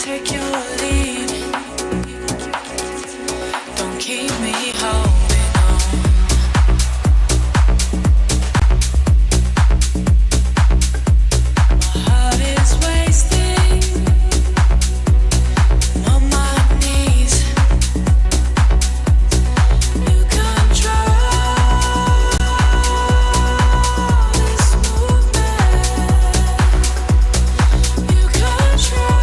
take your lead. Don't keep me holding on. My heart is wasting on my knees. You control this movement. You control.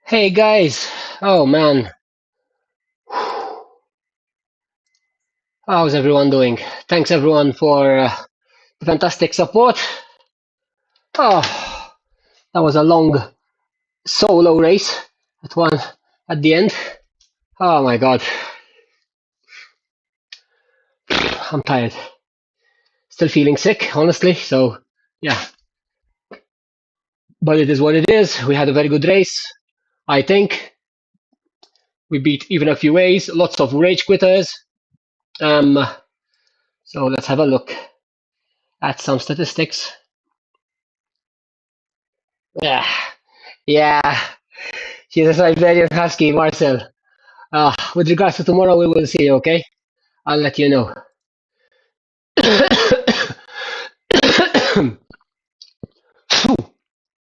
Hey guys, oh man, how's everyone doing? Thanks everyone for the fantastic support. Oh, that was a long solo race at one at the end. Oh my god, I'm tired. Still feeling sick, honestly. So yeah, but it is what it is. We had a very good race. I think we beat even a few A's. Lots of rage quitters. Um, so let's have a look at some statistics. Yeah, yeah. She's a Siberian Husky, Marcel. With regards to tomorrow, we will see, okay? I'll let you know.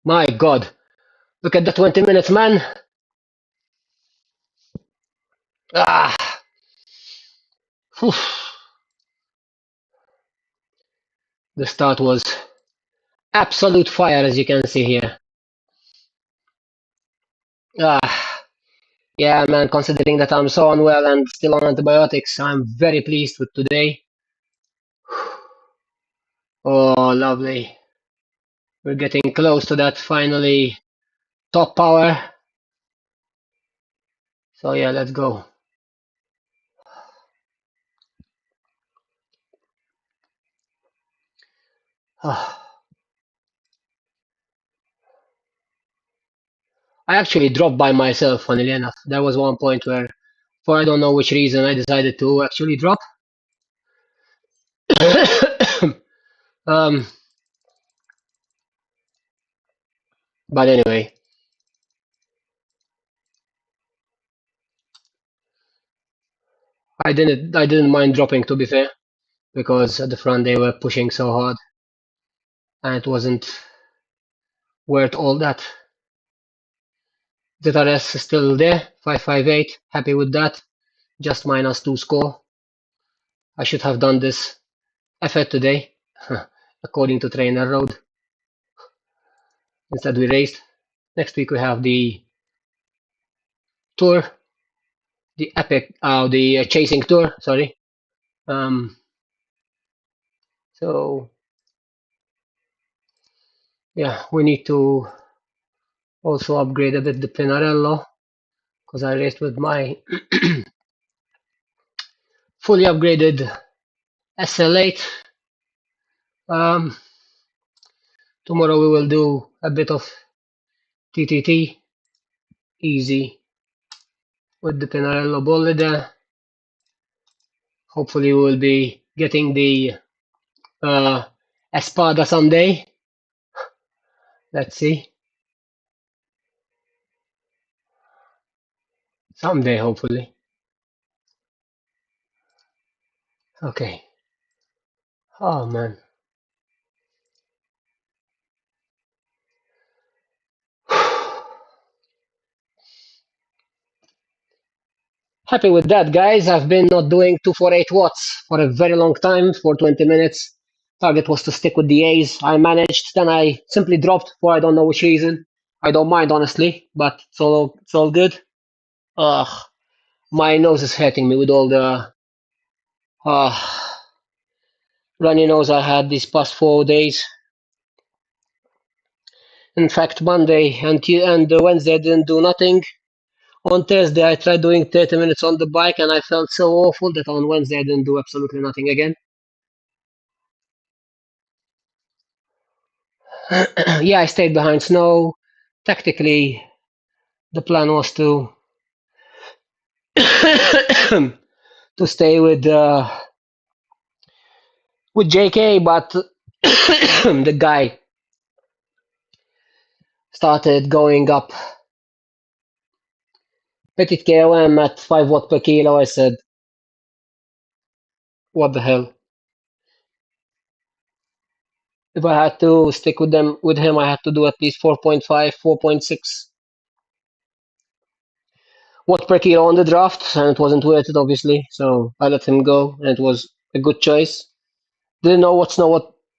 My god. Look at the 20 minutes, man. Ah, Phew. The start was absolute fire, as you can see here. Ah, yeah, man, considering that I'm so unwell and still on antibiotics, I'm very pleased with today. Oh, lovely. We're getting close to that finally top power. So, yeah, let's go. Ah. I actually dropped by myself, funnily enough. There was one point where, for I don't know which reason, I decided to actually drop. um, but anyway, I didn't mind dropping, to be fair, because at the front they were pushing so hard, and it wasn't worth all that. ZRS is still there, 558. Happy with that. Just -2 score. I should have done this effort today, according to Trainer Road. Instead, we raced. Next week we have the tour, the epic, the chasing tour. Sorry. Um, so yeah, we need to also upgrade a bit the Pinarello because I raced with my fully upgraded SL8. Um, Tomorrow we will do a bit of TTT easy with the Pinarello Bolide. Hopefully we will be getting the Espada someday. Let's see. Someday, hopefully. Okay. Oh man. Happy with that, guys. I've been not doing 248 watts for a very long time, for 20 minutes. Target was to stick with the A's. I managed, then I simply dropped for I don't know which reason. I don't mind, honestly, but it's all good. Ugh, my nose is hurting me with all the uh, runny nose I had these past 4 days. In fact, Monday and Wednesday I didn't do nothing. On Thursday I tried doing 30 minutes on the bike and I felt so awful that on Wednesday I didn't do absolutely nothing again. Yeah, I stayed behind snow. Tactically, the plan was to to stay with JK, but the guy started going up petit KOM at 5 watt per kilo. I said, "What the hell?" If I had to stick with him, I had to do at least 4.5, 4.6 watt per kilo on the draft, and it wasn't worth it, obviously. So I let him go, and it was a good choice. Didn't know what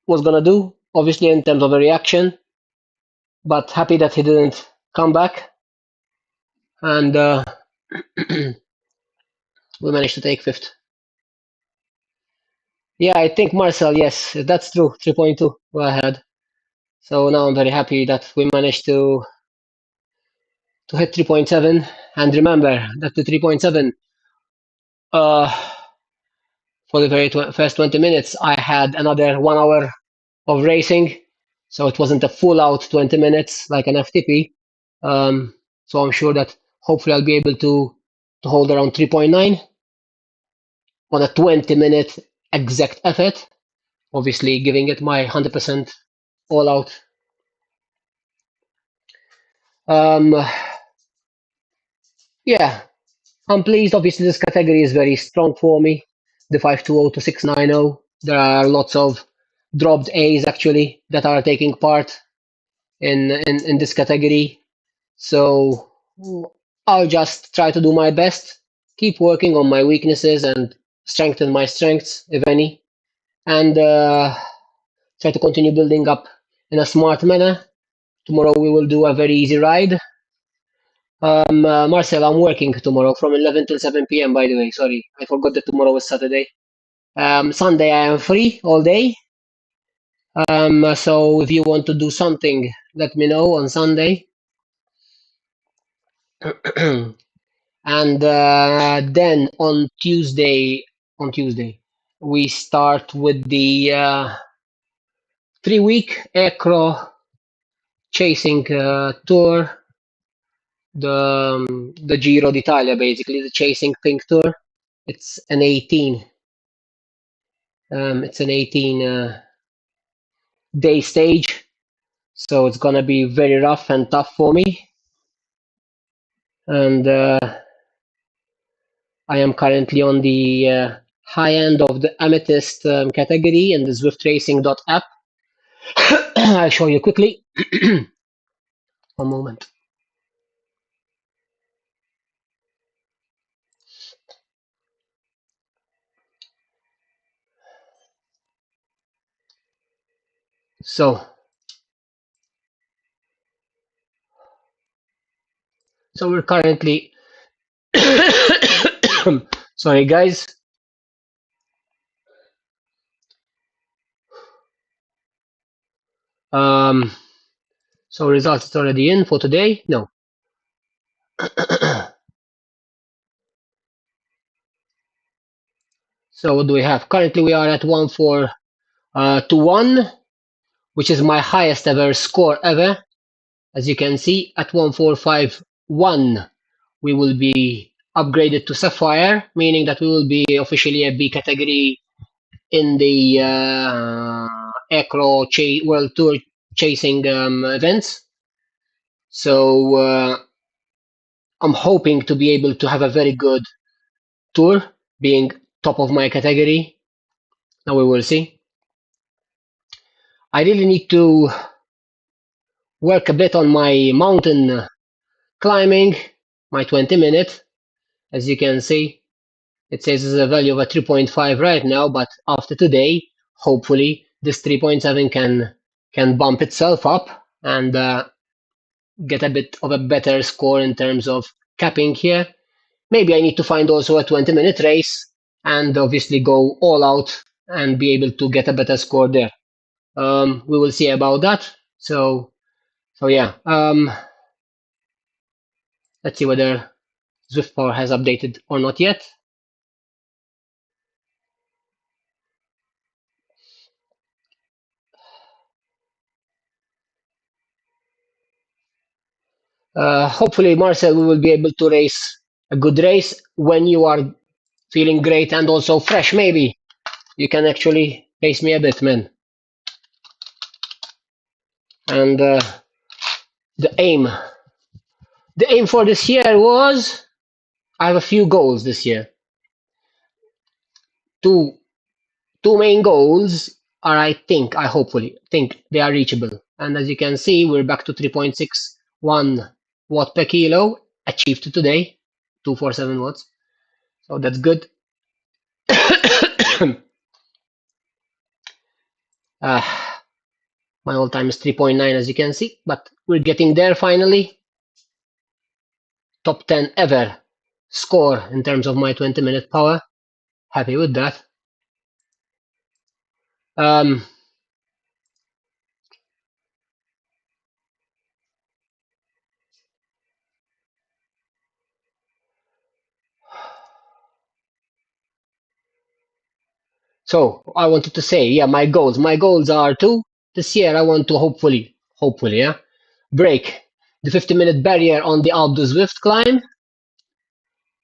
was gonna do, obviously in terms of a reaction, but happy that he didn't come back. and we managed to take fifth. Yeah, I think Marcel, yes, that's true. 3.2, we're ahead. So now I'm very happy that we managed to hit 3.7. And remember that the 3.7, uh, for the very first 20 minutes, I had another 1 hour of racing. So it wasn't a full out 20 minutes like an FTP. So I'm sure that hopefully I'll be able to hold around 3.9 on a 20-minute exact effort. Obviously, giving it my 100% all out. Um, yeah, I'm pleased. Obviously, this category is very strong for me. The 520 to 690. There are lots of dropped A's actually that are taking part in this category. So I'll just try to do my best, keep working on my weaknesses and strengthen my strengths, if any, and try to continue building up in a smart manner. Tomorrow we will do a very easy ride. Marcel, I'm working tomorrow from 11 till 7 p.m. By the way, sorry, I forgot that tomorrow is Saturday. Sunday I am free all day. So if you want to do something, let me know on Sunday. And then on Tuesday, we start with the 3 week acro chasing tour, the Giro d'Italia, basically the chasing pink tour. It's an 18. It's an 18 day stage, so it's gonna be very rough and tough for me. And I am currently on the high end of the amethyst category in the Zwift Racing app. I'll show you quickly. One moment. So, so we're currently. Sorry, guys. Um, so results is already in for today. No. So what do we have? Currently, we are at 1-4-2-1, which is my highest ever score ever. As you can see, at 1-4-5-1, we will be upgraded to Sapphire, meaning that we will be officially a B category in the Acro World Tour chasing events. So I'm hoping to be able to have a very good tour, being top of my category. Now we will see. I really need to work a bit on my mountain climbing, my 20-minute. As you can see, it says there's a value of a 3.5 right now, but after today, hopefully this 3.7 can bump itself up and get a bit of a better score in terms of capping here. Maybe I need to find also a 20-minute race and obviously go all out and be able to get a better score there. We will see about that. So yeah. Let's see whether Zwift Power has updated or not yet. Hopefully, Marcel, we will be able to race a good race when you are feeling great and also fresh. Maybe you can actually pace me a bit, man. And the aim, the aim for this year was I have a few goals this year. Two main goals are I hopefully think they are reachable. And as you can see, we're back to 3.61 watt per kilo achieved today, 247 watts. So that's good. My all-time is 3.9 as you can see, but we're getting there finally. top 10 ever score in terms of my 20-minute power. Happy with that. Um, so I wanted to say, yeah, my goals. My goals are to this year. I want to hopefully, yeah, break the 50-minute barrier on the Alpe du Zwift climb,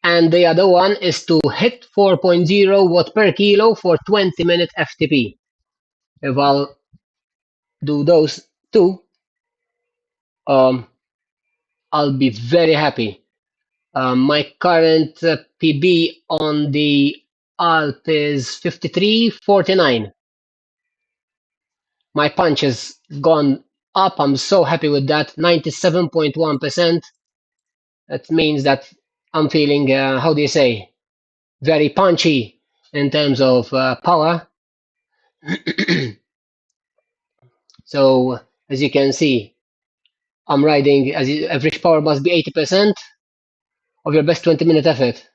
and the other one is to hit 4.0 watt per kilo for 20-minute FTP. If I'll do those two, um, I'll be very happy. My current PB on the Alp is 53.49. My punch has gone up. I'm so happy with that. 97.1%. That means that I'm feeling, how do you say, very punchy in terms of power. So as you can see, I'm riding, average power must be 80% of your best 20-minute effort.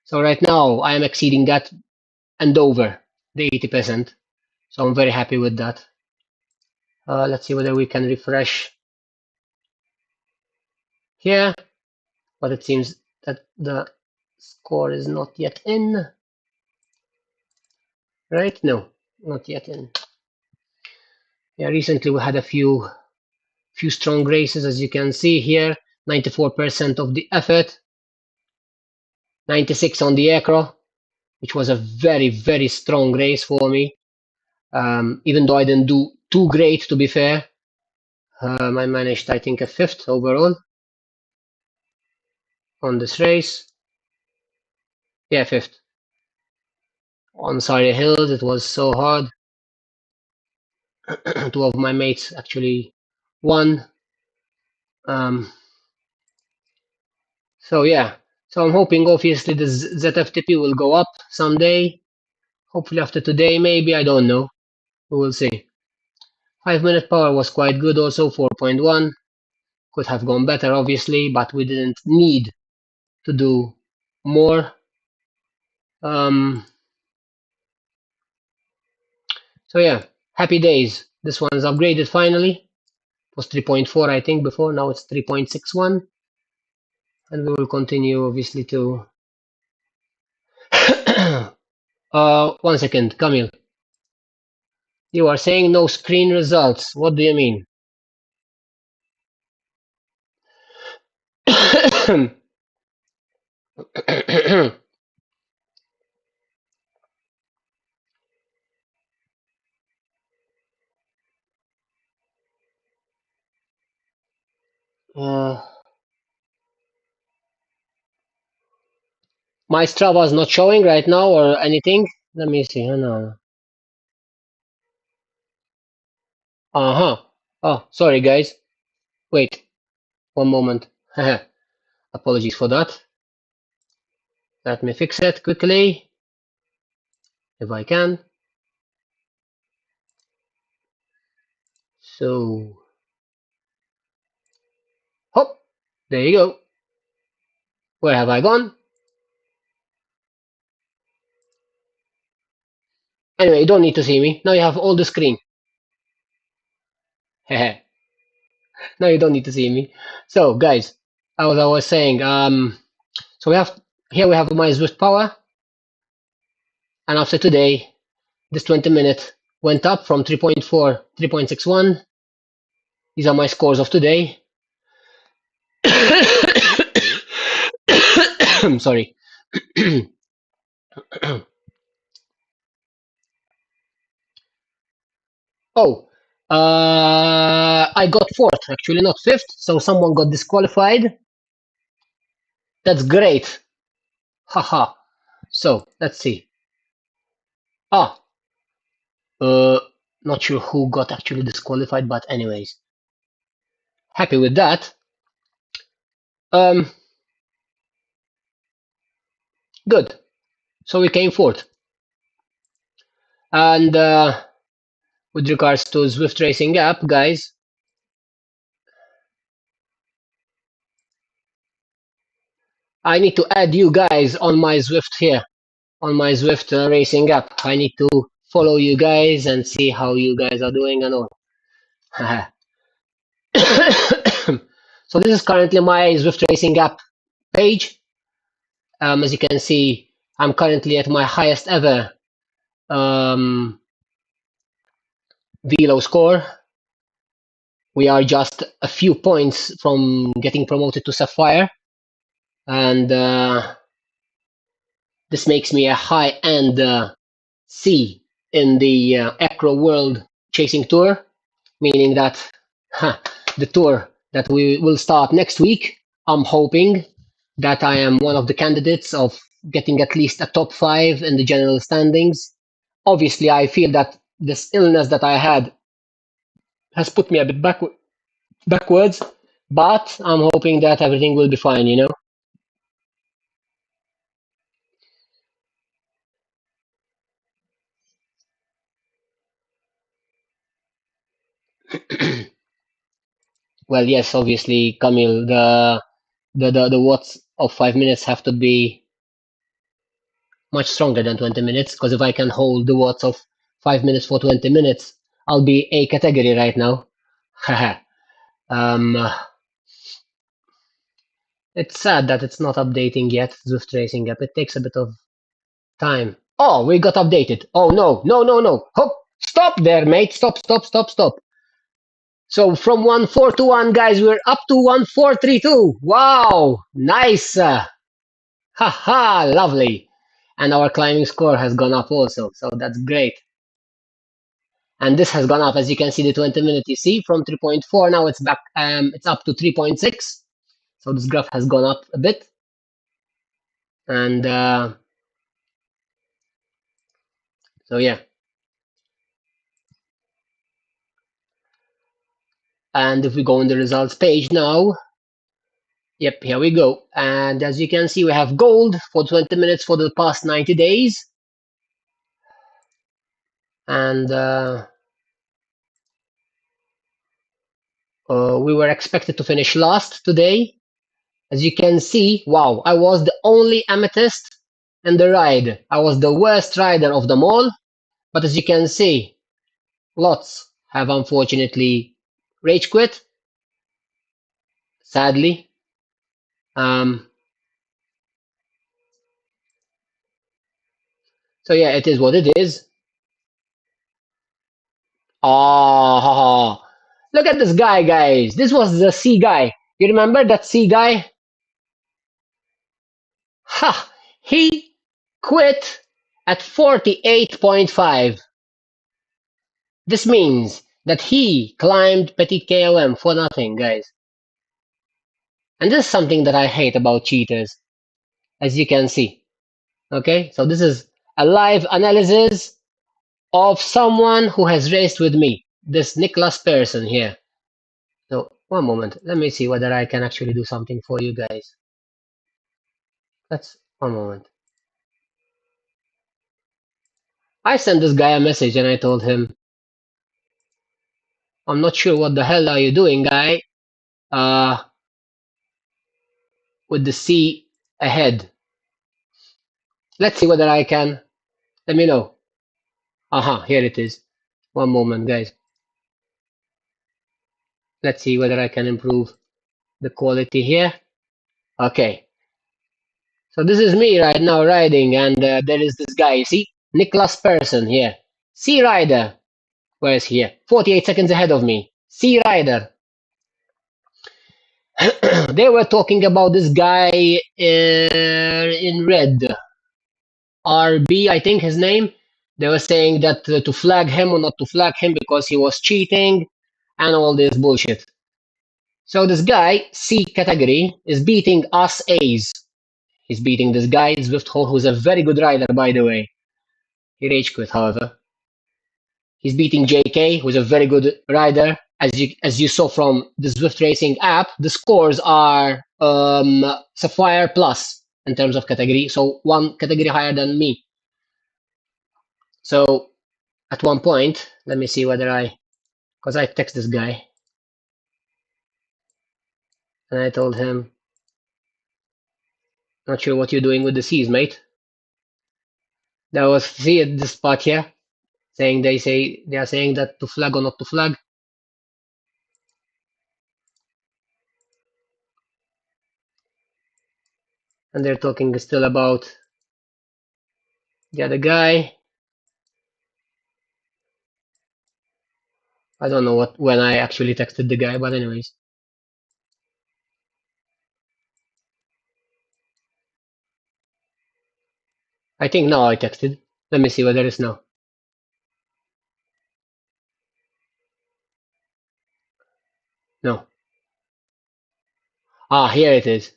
So right now I am exceeding that and over the 80%. So I'm very happy with that. Let's see whether we can refresh here, but it seems that the score is not yet in. Right? No, not yet in. Yeah, recently we had a few strong races, as you can see here. 94% of the effort, 96 on the acro, which was a very strong race for me. Even though I didn't do too great, to be fair. I managed, I think, a 5th overall on this race. Yeah, 5th. On Surrey Hills, it was so hard. Two of my mates actually won. So yeah, so I'm hoping obviously the ZFTP will go up someday. Hopefully after today, maybe, I don't know. We will see. 5-minute power was quite good also, 4.1. Could have gone better, obviously, but we didn't need to do more. So yeah, happy days. This one's upgraded finally. It was 3.4, I think, before. Now it's 3.61. And we will continue, obviously, to... 1 second, Camille. You are saying no screen results. What do you mean? uh, my Strava is not showing right now or anything. Let me see. Oh, no. Uh-huh. Oh, sorry, guys. Wait, 1 moment. Apologies for that. Let me fix it quickly, if I can. So, hop, there you go. Where have I gone? Anyway, you don't need to see me. Now you have all the screen. Now you don't need to see me. So, guys, as I was saying, so we have my Zwift power, and after today, this 20-minute went up from 3.4, 3.61. These are my scores of today. I'm sorry. Oh, I got 4th, actually, not 5th. So someone got disqualified. That's great. Haha. So let's see. Ah, uh, not sure who got actually disqualified, but anyways, happy with that. Um, good. So we came 4th. And with regards to Zwift Racing app, guys, I need to add you guys on my Zwift here, on my Zwift racing app. I need to follow you guys and see how you guys are doing and all. So this is currently my Zwift racing app page. As you can see, I'm currently at my highest ever um, velo score. We are just a few points from getting promoted to Sapphire, and this makes me a high-end C in the Acro World Chasing Tour, meaning that the tour that we will start next week, I'm hoping that I am one of the candidates of getting at least a top 5 in the general standings. Obviously, I feel that this illness that I had has put me a bit backwards, but I'm hoping that everything will be fine, you know? Well, yes, obviously, Camille, the watts of 5 minutes have to be much stronger than 20 minutes, because if I can hold the watts of 5 minutes for 20 minutes, I'll be A category right now. um, it's sad that it's not updating yet, Zwift Racing app. It takes a bit of time. Oh, we got updated. Oh, no, no, no, no. Hop, stop there, mate. Stop, stop, stop, stop. So from 1421, guys, we're up to 1432. Wow, nice. Haha, lovely. And our climbing score has gone up also, so that's great. And this has gone up, as you can see, the 20 minute, you see, from 3.4, now it's back, it's up to 3.6. So this graph has gone up a bit. And so yeah. And if we go on the results page now, yep, here we go. And as you can see, we have gold for 20 minutes for the past 90 days. And we were expected to finish last today. As you can see, wow, I was the only amethyst in the ride. I was the worst rider of them all. But as you can see, lots have unfortunately rage quit, sadly. Um, so yeah, it is what it is. Oh, look at this guy, guys. This was the C guy. You remember that C guy? Ha! He quit at 48.5. This means that he climbed Petit KOM for nothing, guys. And this is something that I hate about cheaters, as you can see. Okay, so this is a live analysis of someone who has raced with me, this Nicholas person here. So, one moment, let me see whether I can actually do something for you guys. That's one moment. I sent this guy a message and I told him, I'm not sure what the hell are you doing, guy, uh, with the C ahead. Let's see whether I can. Let me know. Aha, here it is. One moment, guys. Let's see whether I can improve the quality here. Okay. So this is me right now riding, and there is this guy, you see? Nicholas Persson here. Sea Rider. Where is he here? 48 seconds ahead of me. Sea Rider. They were talking about this guy in red. RB, I think his name. They were saying that to flag him or not to flag him because he was cheating and all this bullshit. So this guy, C category, is beating us A's. He's beating this guy, Zwift who's a very good rider, by the way. He rage quit, however. He's beating JK, who's a very good rider. As you saw from the Zwift Racing app, the scores are Sapphire Plus in terms of category, so one category higher than me. So at one point, let me see whether because I text this guy, and I told him, Not sure what you're doing with the C's, mate. There was C at this spot here, saying they are saying that to flag or not to flag. And they're talking still about the other guy. I don't know when I actually texted the guy, but anyways. I think now I texted. Let me see what there is now. No. Ah, here it is.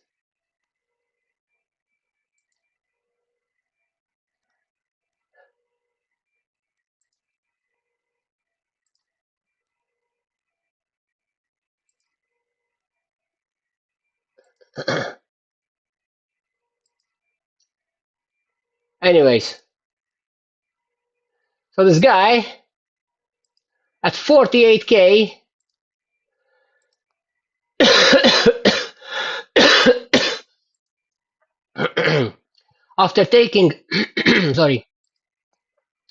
Anyways, so this guy at 48k after taking sorry,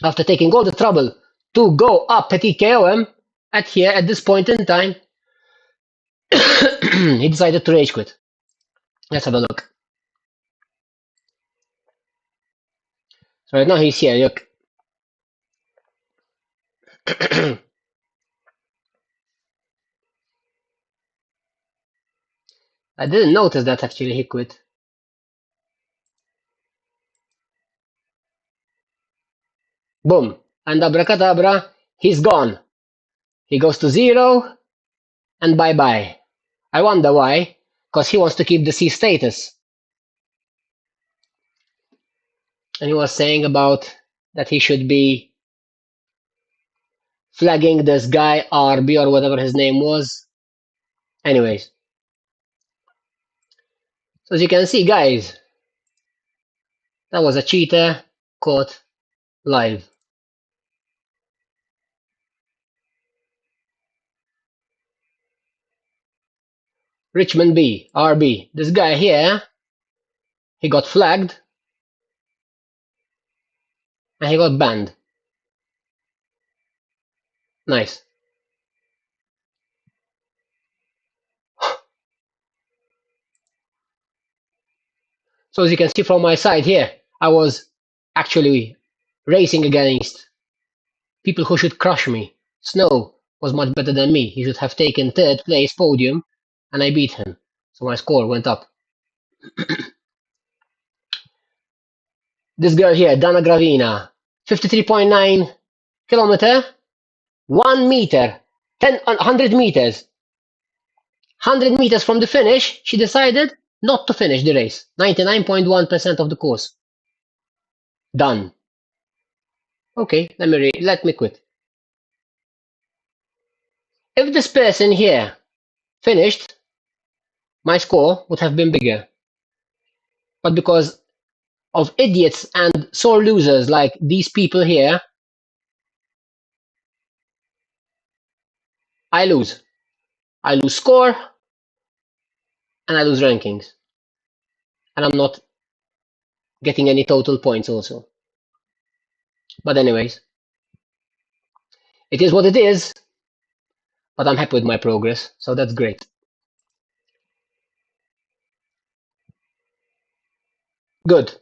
after taking all the trouble to go up petit KOM at here at this point in time, he decided to rage quit. Let's have a look. So right now he's here, look. I didn't notice that actually he quit. Boom. And abracadabra, he's gone. He goes to 0 and bye bye. I wonder why. Because he wants to keep the C status. And he was saying about that he should be flagging this guy RB or whatever his name was. Anyways. So as you can see, guys, that was a cheater caught live. Richmond B, RB. This guy here, he got flagged and he got banned. Nice. So as you can see from my side here, I was actually racing against people who should crush me. Snow was much better than me. He should have taken third place podium, and I beat him. So my score went up. This girl here, Dana Gravina, 53.9 kilometer, 1 meter, 100 meters. 100 meters from the finish, she decided not to finish the race. 99.1% of the course. Done. Okay, let me quit. If this person here finished, my score would have been bigger. But because of idiots and sore losers like these people here, I lose. I lose score and I lose rankings. And I'm not getting any total points also. But anyways, it is what it is. But I'm happy with my progress, so that's great. Good.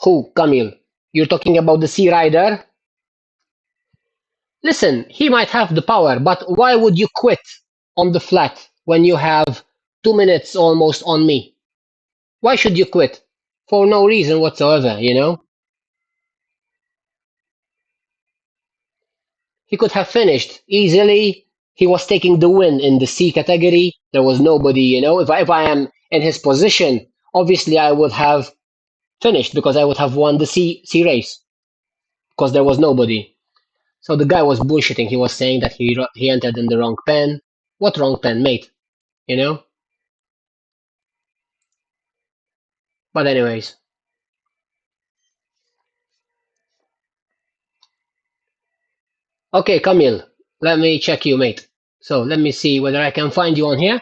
Who, Camille? You're talking about the Sea Rider? Listen, he might have the power, but why would you quit on the flat when you have 2 minutes almost on me? Why should you quit? For no reason whatsoever, you know? He could have finished easily. He was taking the win in the C category. There was nobody, you know? If I am in his position, obviously I would have finished because I would have won the C race because there was nobody. So the guy was bullshitting. He was saying that he entered in the wrong pen. What wrong pen, mate? You know? But anyways, Okay, Camille, let me check you, mate. So let me see whether I can find you on here.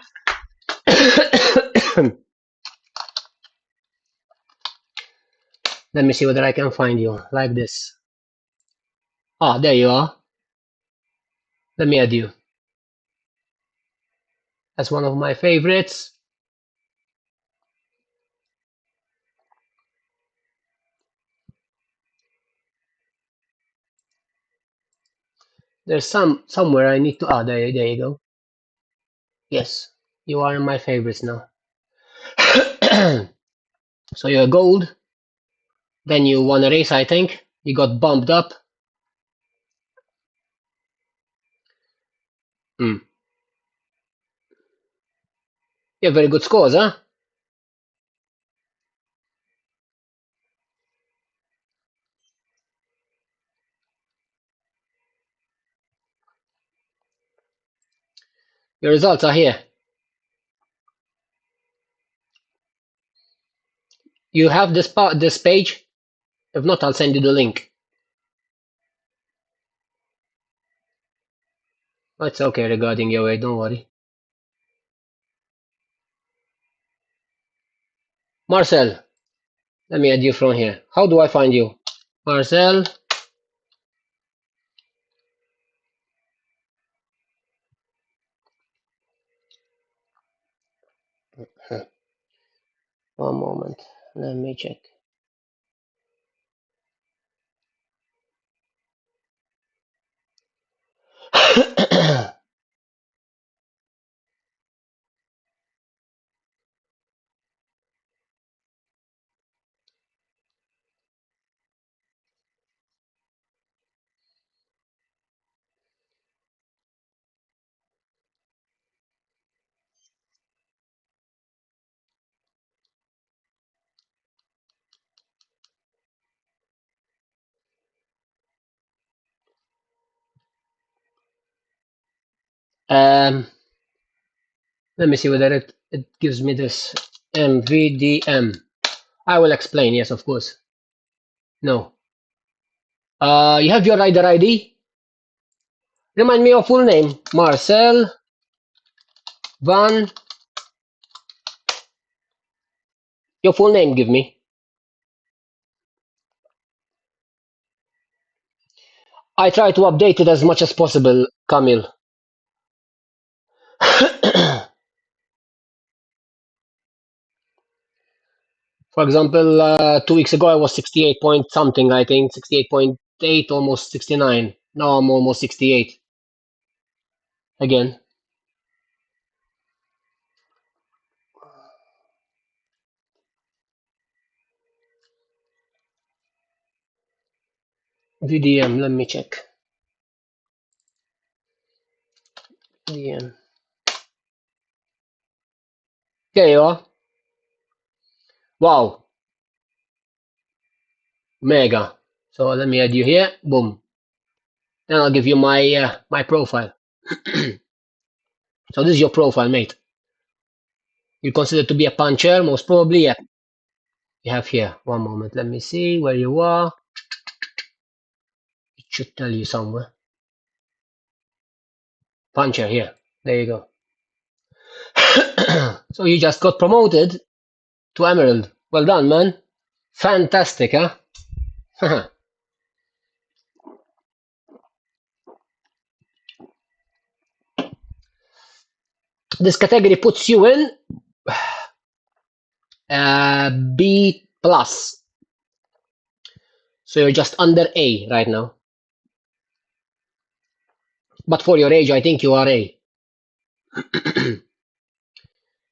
Let me see whether I can find you like this. Ah, there you are. Let me add you. That's one of my favorites. There's somewhere I need to. Ah, there you go. Yes, you are in my favorites now. So you're gold. Then you won a race, I think. You got bumped up. Hmm. You have very good scores, huh? Your results are here. You have this page. If not, I'll send you the link. It's okay regarding your weight. Don't worry. Marcel, let me add you from here. How do I find you? Marcel. One moment. Let me check. um, Let me see whether it gives me this MVDM. I will explain. Yes, of course. No. You have your rider ID? Remind me of full name. Marcel Van. Your full name, give me. I try to update it as much as possible, Camille. For example, 2 weeks ago I was 68 point something, I think, 68.8, almost 69. Now I'm almost 68 again. VDM, let me check. VDM. There you are. Wow, mega. So let me add you here. Boom. Then I'll give you my profile. So this is your profile, mate. You consider to be a puncher, most probably. Yeah. You have here. One moment. Let me see where you are. It should tell you somewhere. Puncher here. There you go. So you just got promoted to Emerald. Well done, man. Fantastic, huh? This category puts you in B plus. So you're just under A right now. But for your age, I think you are A.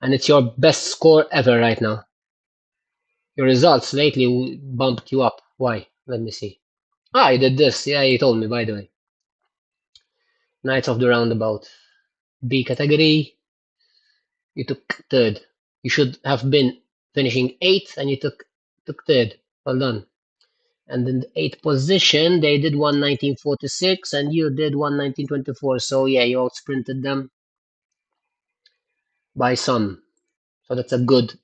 And it's your best score ever right now. Your results lately bumped you up. Why? Let me see. Ah, you did this. Yeah, you told me, by the way. Knights of the Roundabout. B category. You took third. You should have been finishing eighth, and you took third. Well done. And in the eighth position, they did 1:19:46, and you did 1:19:24. So yeah, you out sprinted them by some. So that's a good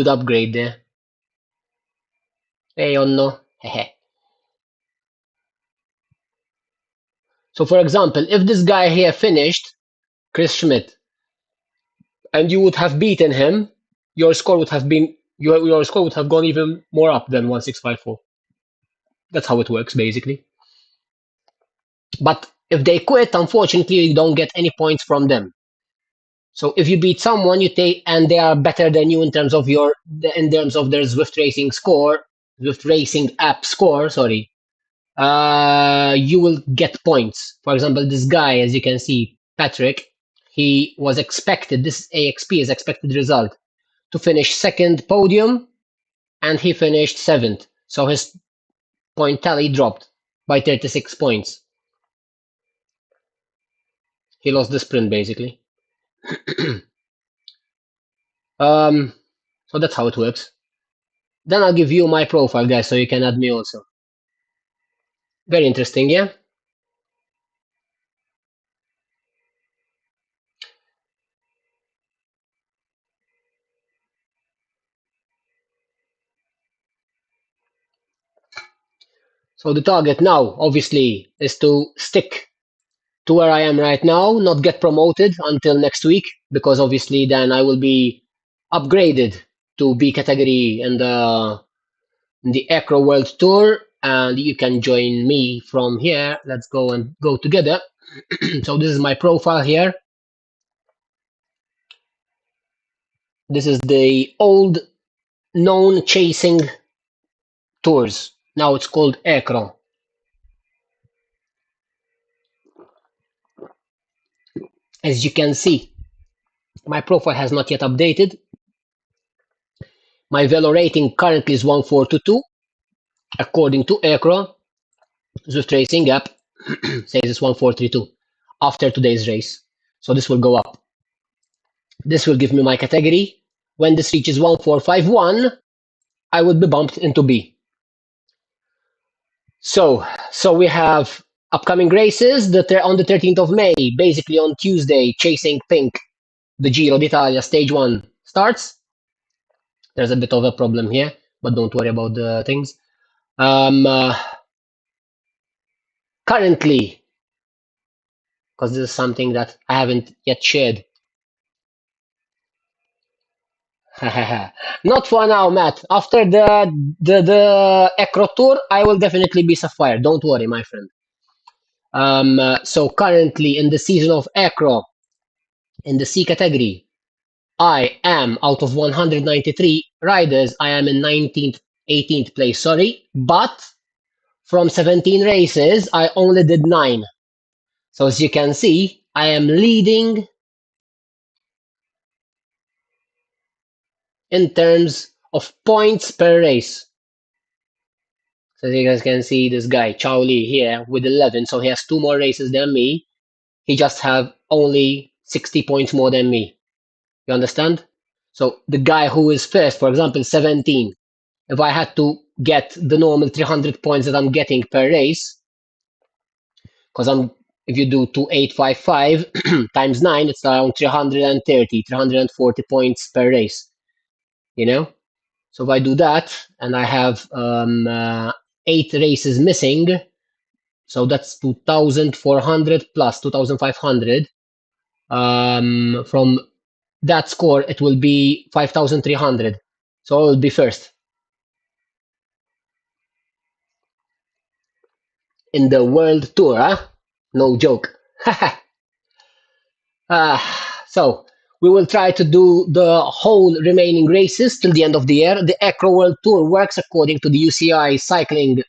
upgrade there. Hey, Onno. Hehe. So, for example, if this guy here finished, Chris Schmidt, and you would have beaten him, your score would have gone even more up than 1654. That's how it works, basically. But if they quit, unfortunately, you don't get any points from them. So if you beat someone, you take, and they are better than you in terms of their Zwift racing score, Zwift racing app score. Sorry, you will get points. For example, this guy, as you can see, Patrick, he was expected. This AXP is expected result to finish second podium, and he finished seventh. So his point tally dropped by 36 points. He lost the sprint basically. um, so that's how it works. Then I'll give you my profile, guys, so you can add me also. Very interesting, yeah? So the target now, obviously, is to stick to where I am right now, not get promoted until next week, because obviously then I will be upgraded to B category in the Acro World Tour, and you can join me from here. Let's go together. So this is my profile here. This is the old known chasing tours. Now it's called Acro. As you can see, my profile has not yet updated. My velo rating currently is 1422. According to Acro, Zwift Racing app says it's 1432 after today's race. So this will go up. This will give me my category. When this reaches 1451, I would be bumped into B. So we have upcoming races that are on the 13th of May, basically on Tuesday, Chasing Pink, the Giro d'Italia stage 1 starts. There's a bit of a problem here, but don't worry about the things. Currently, because this is something that I haven't yet shared. Not for now, Matt. After the Acro Tour, I will definitely be Sapphire. Don't worry, my friend. So currently in the season of Acro, in the C category, I am out of 193 riders. I am in 19th, 18th place. Sorry, but from 17 races, I only did 9. So as you can see, I am leading in terms of points per race. So as you guys can see, this guy, Chow Lee here with 11, so he has 2 more races than me. He just have only 60 points more than me. You understand? So the guy who is first, for example, 17, if I had to get the normal 300 points that I'm getting per race, because if you do 2855 times 9, it's around 330, 340 points per race. You know? So if I do that, and I have 8 races missing, so that's 2,400 plus 2,500. From that score, it will be 5,300. So I will be first in the world tour, huh? No joke. So we will try to do the whole remaining races till the end of the year. The Acro World Tour works according to the UCI cycling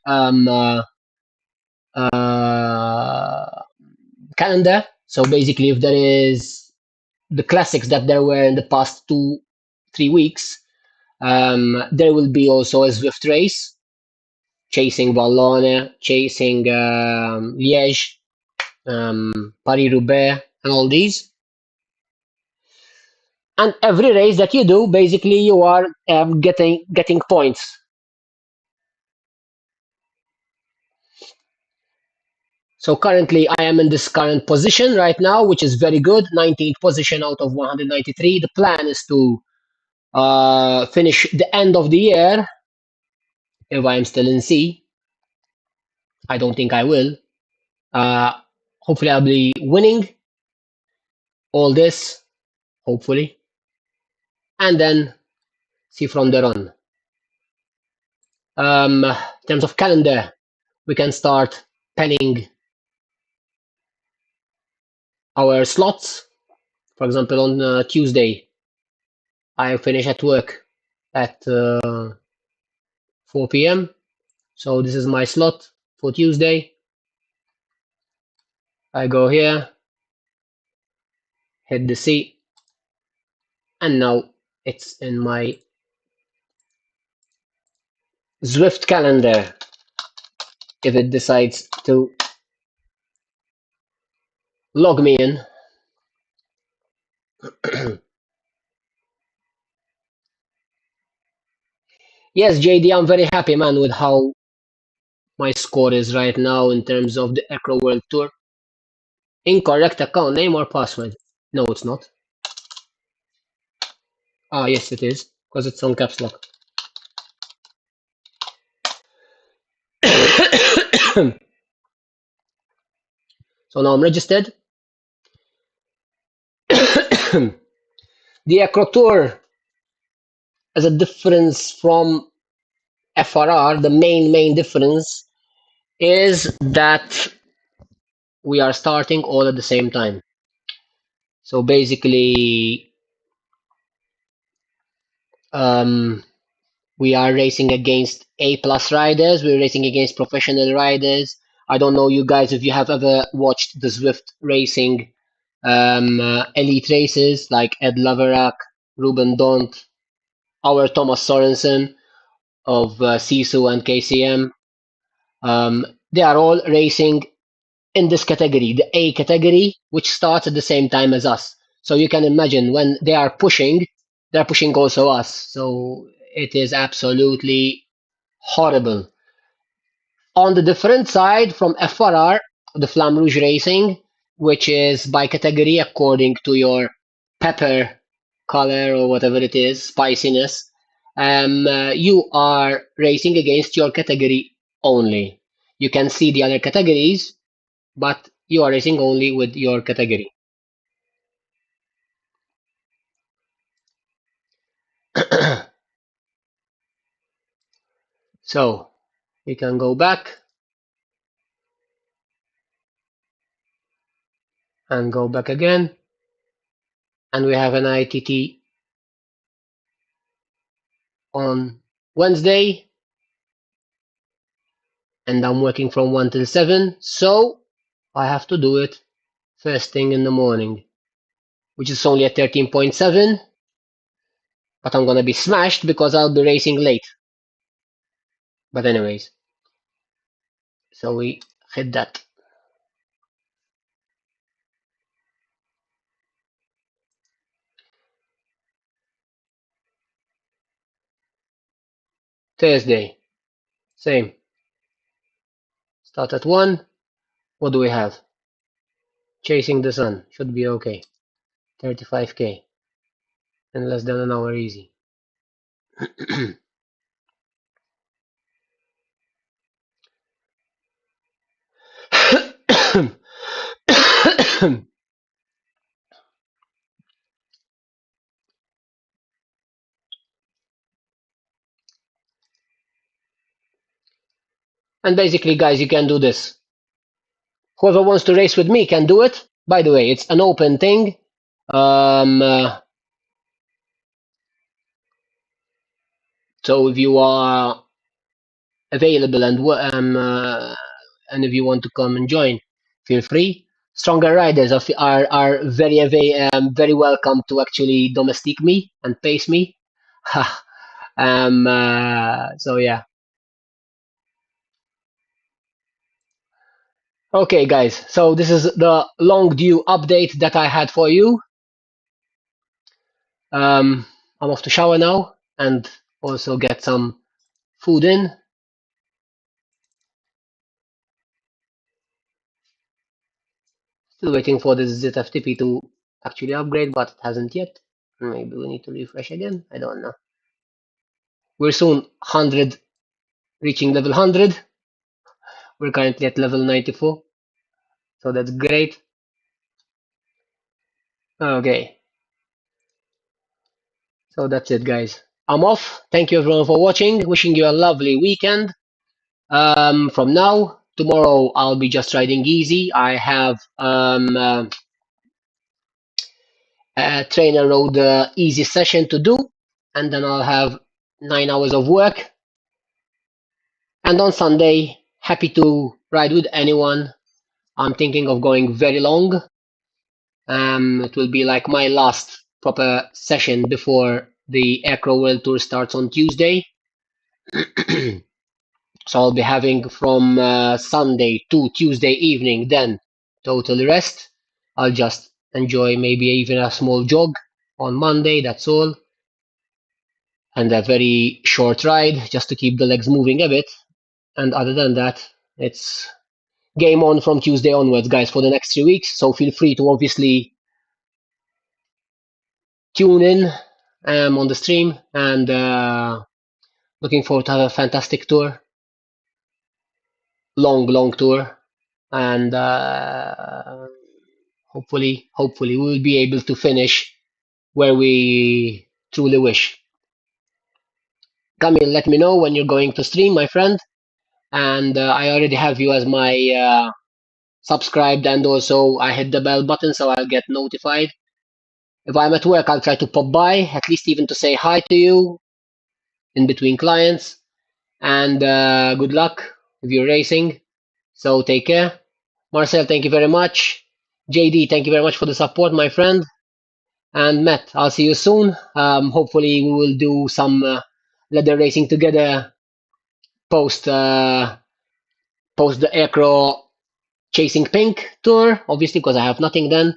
calendar. So basically, if there is the classics that there were in the past 2-3 weeks, there will be also a Zwift race, chasing Vallone, chasing Liège, Paris-Roubaix, and all these. And every race that you do, basically, you are getting points. So currently, I am in this current position right now, which is very good, 19th position out of 193. The plan is to finish the end of the year, if I am still in C. I don't think I will. Uh, Hopefully, I'll be winning all this, hopefully, and then see from there on. In terms of calendar, we can start penning our slots. For example, on Tuesday, I finish at work at 4 p.m. So this is my slot for Tuesday. I go here, hit the C, and now it's in my Zwift calendar if it decides to log me in. Yes, JD, I'm very happy, man, with how my score is right now in terms of the Acro World Tour. Incorrect account name or password? No, it's not. Ah, yes, it is, because it's on caps lock. So now I'm registered. The Acro Tour as a difference from FRR, the main difference is that we are starting all at the same time. So basically, um, we are racing against A plus riders. We're racing against professional riders. I don't know you guys if you have ever watched the Zwift racing elite races like Ed Laverack, Ruben Dont, our Thomas Sorensen of Sisu and KCM. They are all racing in this category, the A category, which starts at the same time as us. So you can imagine when they are pushing, they're pushing also us. So it is absolutely horrible. On the different side from FRR, the Flamme Rouge Racing, which is by category according to your pepper color or whatever it is, spiciness, you are racing against your category only. You can see the other categories, but you are racing only with your category. So we can go back and go back again, and we have an ITT on Wednesday, and I'm working from 1 till 7, so I have to do it first thing in the morning, which is only at 13.7, but I'm gonna be smashed because I'll be racing late. But anyways, so we hit that. Thursday, same. Start at 1. What do we have? Chasing the Sun. Should be okay. 35k. In less than an hour easy. And basically, guys, you can do this. Whoever wants to race with me can do it. By the way, it's an open thing. Um, uh, so if you are available and if you want to come and join, feel free. Stronger riders are very welcome to actually domestic me and pace me. So yeah. Okay, guys. So this is the long due update that I had for you. I'm off to shower now and also get some food in. Still waiting for this ZFTP to actually upgrade, but it hasn't yet. Maybe we need to refresh again. I don't know. We're soon 100, reaching level 100. We're currently at level 94. So that's great. Okay, so that's it, guys. I'm off. Thank you everyone for watching. Wishing you a lovely weekend. From now, tomorrow I'll be just riding easy. I have a trainer road easy session to do, and then I'll have 9 hours of work. And on Sunday, happy to ride with anyone. I'm thinking of going very long. It will be like my last proper session before the Acro World Tour starts on Tuesday. So I'll be having from Sunday to Tuesday evening, then total rest. I'll just enjoy maybe even a small jog on Monday, that's all. And a very short ride just to keep the legs moving a bit. And other than that, it's game on from Tuesday onwards, guys, for the next 3 weeks. So feel free to obviously tune in on the stream, and looking forward to have a fantastic tour, long tour, and hopefully we will be able to finish where we truly wish. Camille, let me know when you're going to stream, my friend, and I already have you as my subscribed, and also I hit the bell button so I'll get notified. If I'm at work, I'll try to pop by, at least even to say hi to you in between clients. And good luck if you're racing. So take care. Marcel, thank you very much. JD, thank you very much for the support, my friend. And Matt, I'll see you soon. Hopefully, we will do some leather racing together post post the Acro Chasing Pink tour, obviously, because I have nothing then.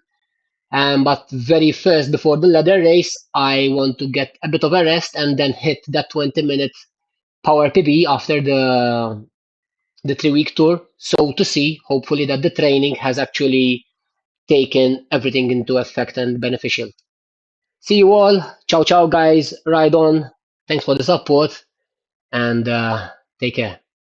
But very first, before the leather race, I want to get a bit of a rest and then hit that 20-minute power PB after the 3 week tour. So to see, hopefully, that the training has actually taken everything into effect and beneficial. See you all. Ciao, ciao, guys. Ride on. Thanks for the support, and take care.